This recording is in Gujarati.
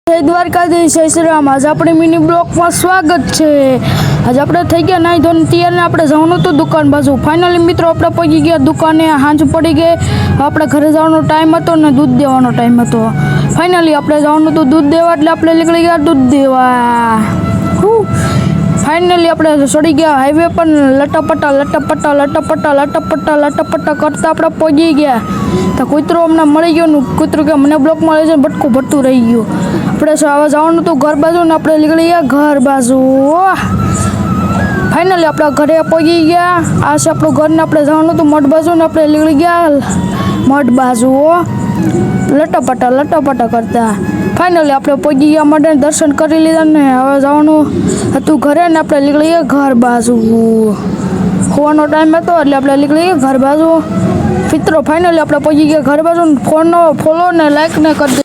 જય દ્વારકાધીશ, જય શ્રી રામ। આજે આપણે મિની બ્લોકમાં સ્વાગત છે। આજે આપણે થઈ ગયા નાઈ ધોઈને તૈયાર ને આપણે જવાનું હતું દુકાન બાજુ। ફાઇનલી મિત્રો આપણે પહોંચી ગયા દુકાને। સાંજ પડી ગઈ, આપણે ઘરે જવાનો ટાઈમ હતો ને દૂધ દેવાનો ટાઈમ હતો। ફાઇનલી આપણે જવાનું હતું દૂધ દેવા, એટલે આપણે નીકળી ગયા દૂધ દેવા। ફાઇનલી આપણે ચડી ગયા હાઈવે પર। લટાપટા લટાપટા લટાપટા લટાપટા લટાપટા કરતા આપણે પહોંચી ગયા। તો કૂતરો અમને મળી ગયો ને કૂતરું કે મને બ્લોકમાં લઈ જાય, બટકું ભરતું રહી ગયું। આપણે હવે જવાનું હતું ઘર બાજુ ને આપણે નીકળી ગયા ઘર બાજુ। ફાઇનલી આપણે ઘરે પહોંચી ગયા। આ છે આપણું ઘર ને આપણે જવાનું હતું મઠ બાજુ ને આપણે નીકળી ગયા મઠ બાજુ લટાપટા લટાપટા કરતા। ફાઇનલી આપણે પહોંચી ગયા મઠે, દર્શન કરી લીધા ને હવે જવાનું હતું ઘરે ને આપણે નીકળી ગયા ઘર બાજુ। હોવાનો ટાઈમ હતો એટલે આપણે નીકળી ગયા ઘર બાજુ। મિત્રો ફાઇનલી આપણે પહોંચી ગયા ઘર બાજુ। ફોન ફોલો ને લાઈક ને કરી